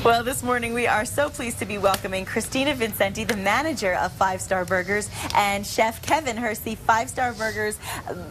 Well, this morning we are so pleased to be welcoming Christina Vincenti, the manager of 5-Star Burgers, and Chef Kevin Hurst, the 5-Star Burgers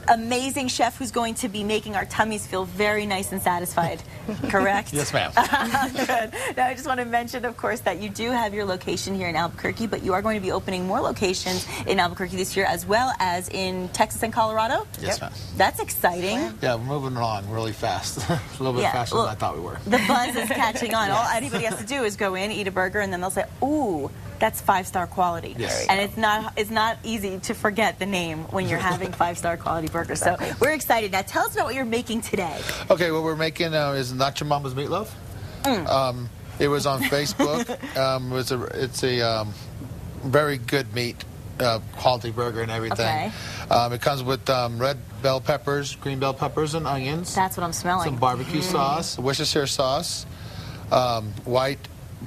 amazing chef who's going to be making our tummies feel very nice and satisfied. Correct? Yes, ma'am. Good. Now, I just want to mention, of course, that you do have your location here in Albuquerque, but you are going to be opening more locations in Albuquerque this year, as well as in Texas and Colorado. Yes, ma'am. That's exciting. Yeah, we're moving along really fast. A little bit faster than I thought we were. The buzz is catching on. All anybody has to do is go in, eat a burger, and then they'll say, "Ooh, that's 5-star quality." Yes. And it's not easy to forget the name when you're having 5-star quality burgers. So we're excited. Now, tell us about what you're making today. Okay, what we're making is Nacho Mama's Meatloaf. It was on Facebook. It's a very good meat, quality burger and everything. Okay. It comes with red bell peppers, green bell peppers, and onions. That's what I'm smelling. Some barbecue sauce, Worcestershire sauce, white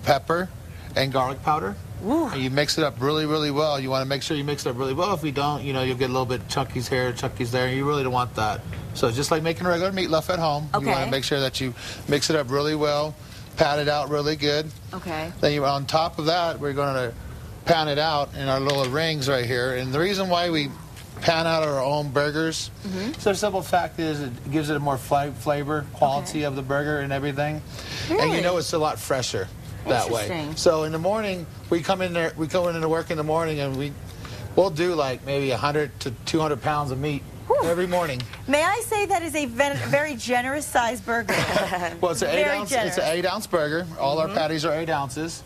pepper, and garlic powder. Ooh. And you mix it up really, really well. You want to make sure you mix it up really well. If you don't, you know, you'll get a little bit of chunkies here, chunkies there. You really don't want that. So just like making a regular meatloaf at home, you want to make sure that you mix it up really well, pat it out really good. Okay. Then on top of that, we're going to pan it out in our little rings right here. And the reason why we pan out our own burgers, so the simple fact is it gives it a more flavor, quality of the burger and everything. Really? And you know it's a lot fresher that way. So in the morning, we come into work in the morning and we'll do like maybe 100 to 200 pounds of meat every morning. May I say that is a very generous sized burger? Well, it's an 8-ounce burger. All our patties are 8 ounces.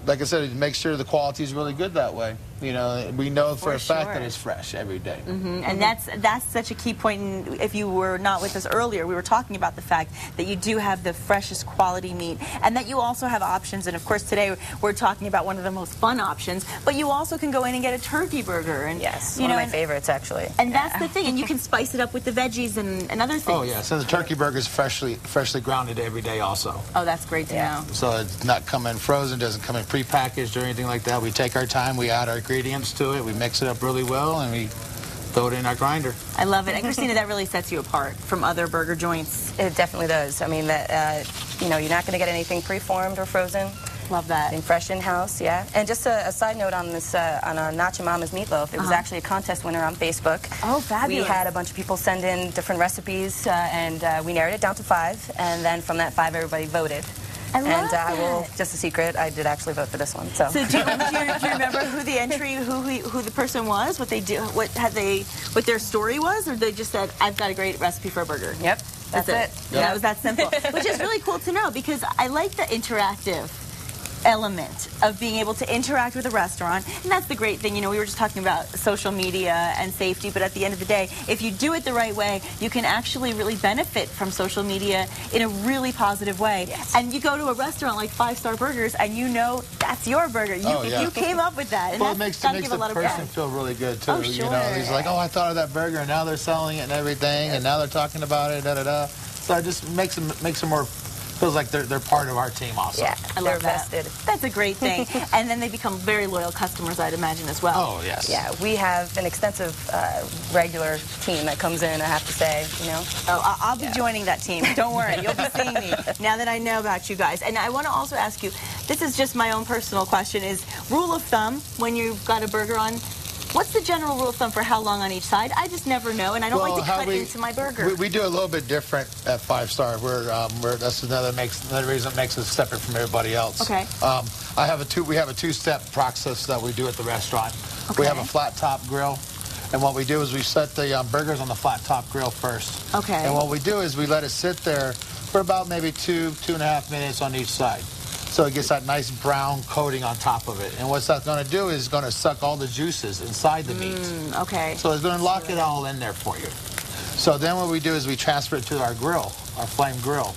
Like I said, make sure the quality is really good that way. You know, we know for a fact that it's fresh every day. And that's such a key point. And if you were not with us earlier, we were talking about the fact that you do have the freshest quality meat, and that you also have options. And of course, today we're talking about one of the most fun options. But you also can go in and get a turkey burger. And yes, one of my favorites actually. And that's the thing. And you can spice it up with the veggies and other things. Oh yes, and the turkey burger is freshly grounded every day also. Oh, that's great to know. So it's not coming frozen, doesn't come in prepackaged or anything like that. We take our time, we add our ingredients to it, we mix it up really well, and we throw it in our grinder. I love it. And Christina, that really sets you apart from other burger joints. It definitely does. I mean, that you know, you're not going to get anything preformed or frozen. Love that. Anything fresh in-house, yeah. And just a side note on this, on our Nacho Mama's Meatloaf, it was actually a contest winner on Facebook. Oh, fabulous. We had a bunch of people send in different recipes, and we narrowed it down to 5, and then from that 5, everybody voted. I love that. I will, just a secret, I did actually vote for this one. So, do you remember who the entry, who the person was, what their story was, or they just said, "I've got a great recipe for a burger"? Yep, that's it. Yep. That was that simple, which is really cool to know, because I like the interactive element of being able to interact with a restaurant. And that's the great thing. You know, we were just talking about social media and safety, but at the end of the day, if you do it the right way, you can actually really benefit from social media in a really positive way. Yes. And you go to a restaurant like 5-Star Burgers, and you know that's your burger. You came up with that. And well, it makes the person feel really good too. Oh, sure. You know, he's like, "Oh, I thought of that burger, and now they're selling it and everything, and now they're talking about it, da da da." So it just makes them more. Feels like they're part of our team also. Yeah, I love that. That's a great thing. And then they become very loyal customers, I'd imagine, as well. Oh, yes. Yeah, we have an extensive regular team that comes in, I have to say, you know. Oh, I'll be joining that team. Don't worry. You'll be seeing me now that I know about you guys. And I want to also ask you, this is just my own personal question, is rule of thumb when you've got a burger on, what's the general rule of thumb for how long on each side? I just never know, and I don't like to cut into my burger. We do a little bit different at 5-Star. That's another reason it makes us separate from everybody else. Okay. We have a two-step process that we do at the restaurant. Okay. We have a flat top grill, and what we do is we set the burgers on the flat top grill first. Okay. And what we do is we let it sit there for about maybe 2.5 minutes on each side. So it gets that nice brown coating on top of it. And what that's going to do is going to suck all the juices inside the meat. Okay. So it's going to lock it all in there for you. So then what we do is we transfer it to our grill, our flame grill.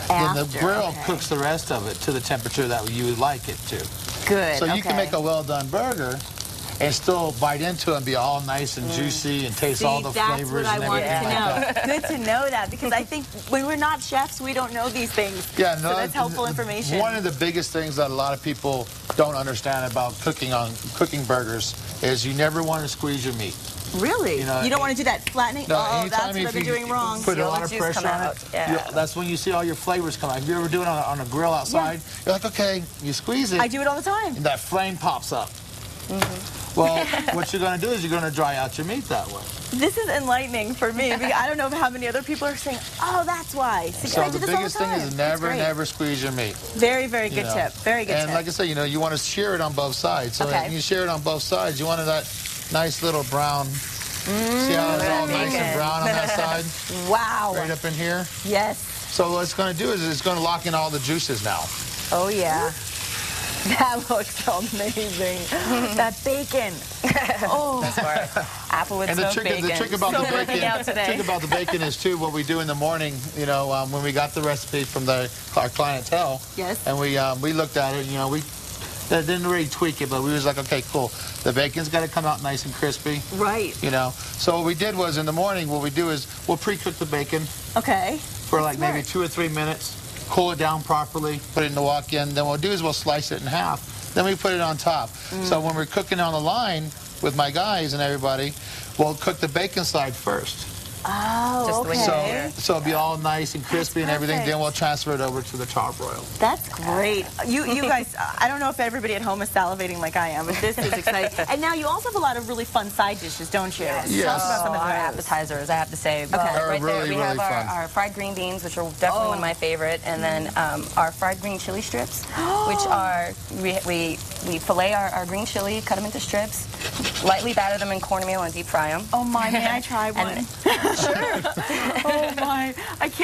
Then the grill cooks the rest of it to the temperature that you would like it to. Good. So you can make a well-done burger and still bite into it and be all nice and juicy and taste all the flavors and everything like that. Good to know that, because I think when we're not chefs, we don't know these things. Yeah, no, so that's helpful information. One of the biggest things that a lot of people don't understand about cooking burgers is you never want to squeeze your meat. Really? You know, you don't want to do that flattening? No, oh, that's anytime what I've been doing wrong. Put a Feel lot the of juice pressure come on out. it. Yeah. That's when you see all your flavors come out. If you ever do it on a grill outside, you're like, okay, you squeeze it. I do it all the time. And that flame pops up. Well, what you're going to do is you're going to dry out your meat that way. This is enlightening for me. Because I don't know how many other people are saying, oh, that's why. See, So I do the this all biggest the thing time. is never squeeze your meat. Very, very good tip. Very good and tip. like I said, you want to shear it on both sides. So when you shear it on both sides, you wanted that nice little brown. See how it's all nice and brown on that side? Wow. Right up in here? Yes. So what it's going to do is it's going to lock in all the juices now. Oh, yeah. That looks amazing. That bacon. Oh. That's right. Apple with smoked bacon. The trick about the bacon, out today. trick about the bacon is too what we do in the morning. You know, when we got the recipe from our clientele. Yes. And we looked at it. You know, we didn't really tweak it, but we was like, okay, cool. The bacon's got to come out nice and crispy. Right. You know. So what we did was in the morning, what we do is we'll pre-cook the bacon. Okay. For like maybe 2 or 3 minutes. Cool it down properly, put it in the walk-in. Then what we'll do is we'll slice it in half. Then we put it on top. So when we're cooking on the line with my guys and everybody, we'll cook the bacon side first. Oh, okay. So it'll be all nice and crispy and everything. Then we'll transfer it over to the charbroil. That's great. You guys, I don't know if everybody at home is salivating like I am, but this is exciting. And now you also have a lot of really fun side dishes, don't you? Yes. Tell us about some of our those. appetizers, I have to say. Okay. Right there, really, we have really fun. our fried green beans, which are definitely one of my favorite, and then our fried green chili strips, which are, we fillet our green chili, cut them into strips, lightly batter them in cornmeal and deep fry them. Oh my, may I try one? Sure. Oh my,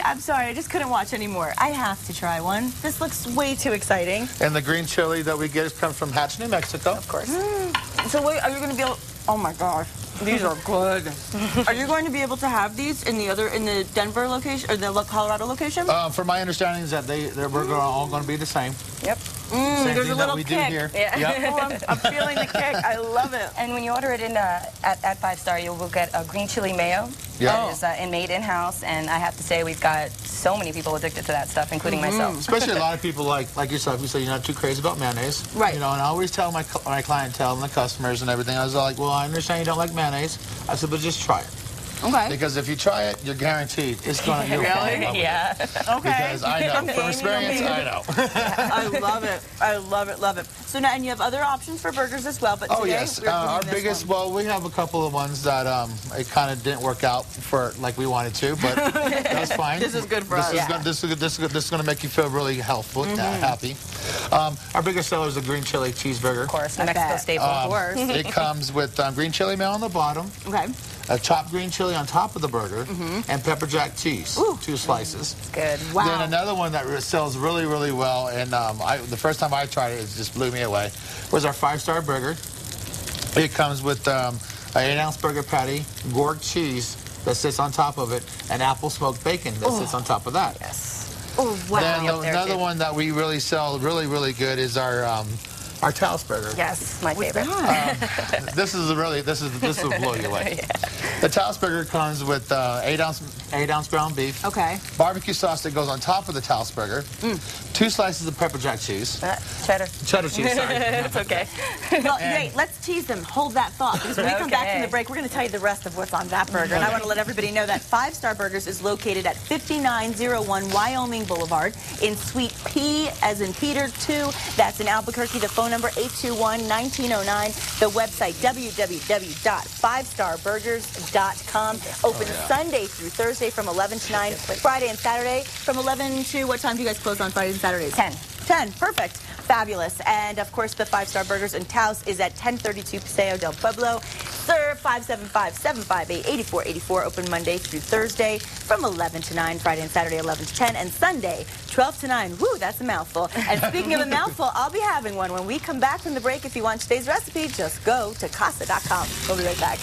I'm sorry, I just couldn't watch anymore. I have to try one. This looks way too exciting. And the green chili that we get comes from Hatch, New Mexico. Of course. So wait, are you going to be able, oh my gosh, these are good. Are you going to be able to have these in the Denver location, or the Colorado location? From my understanding is that their burger are all going to be the same. Yep. Same there's thing a little that we kick. do here. Yeah. Yep. Oh, I'm feeling the kick. I love it. And when you order it in at 5 Star, you will get a green chili mayo. Yeah. That is made in-house, and I have to say we've got so many people addicted to that stuff, including myself. Especially a lot of people like yourself. You say you're not too crazy about mayonnaise. Right. You know, and I always tell my clientele and the customers and everything, I was like, well, I understand you don't like mayonnaise. I said, but just try it. Okay. Because if you try it, you're guaranteed it's going to be Really? Yeah. Okay. Because I know, from experience, I know. I love it. I love it, love it. So now, and you have other options for burgers as well, but today yes. we're Our doing this biggest, one. well, we have a couple of ones that it kind of didn't work out for like we wanted to, but that's fine. This is good for us. This is going to make you feel really healthful, happy. Our biggest seller is the green chili cheeseburger. Of course, New Mexico staple. Of course. It comes with green chili mayo on the bottom. Okay. A chopped green chili on top of the burger, and pepper jack cheese, 2 slices. Good. Wow. Then another one that sells really, really well, and the first time I tried it, it just blew me away, was our 5-star burger. It comes with an 8-ounce burger patty, gourd cheese that sits on top of it, and apple smoked bacon that sits on top of that. Yes. Oh, wow. Then another one that we really sell really, really good is our Taos Burger. Yes, my favorite. This will blow you away. Yeah. The Taos Burger comes with 8-ounce ground beef. Okay. Barbecue sauce that goes on top of the Taos Burger. 2 slices of pepper jack cheese. Cheddar. Cheddar cheese, sorry. It's okay. Well, wait, let's tease them. Hold that thought, because when we come back from the break, we're going to tell you the rest of what's on that burger. And I want to let everybody know that 5 Star Burgers is located at 5901 Wyoming Boulevard in Suite P, as in Peter, 2. That's in Albuquerque. The phone number 821-1909. The website www.5starburgers.com. Open Sunday through Thursday from 11 to 9. Friday and Saturday from 11 to, what time do you guys close on Fridays and Saturdays? 10. 10, perfect. Fabulous. And of course, the 5 Star Burgers in Taos is at 1032 Paseo del Pueblo. Sir, 575-758-8484. Open Monday through Thursday from 11 to 9. Friday and Saturday, 11 to 10. And Sunday, 12 to 9. Woo, that's a mouthful. And speaking of a mouthful, I'll be having one when we come back from the break. If you want today's recipe, just go to casa.com. We'll be right back.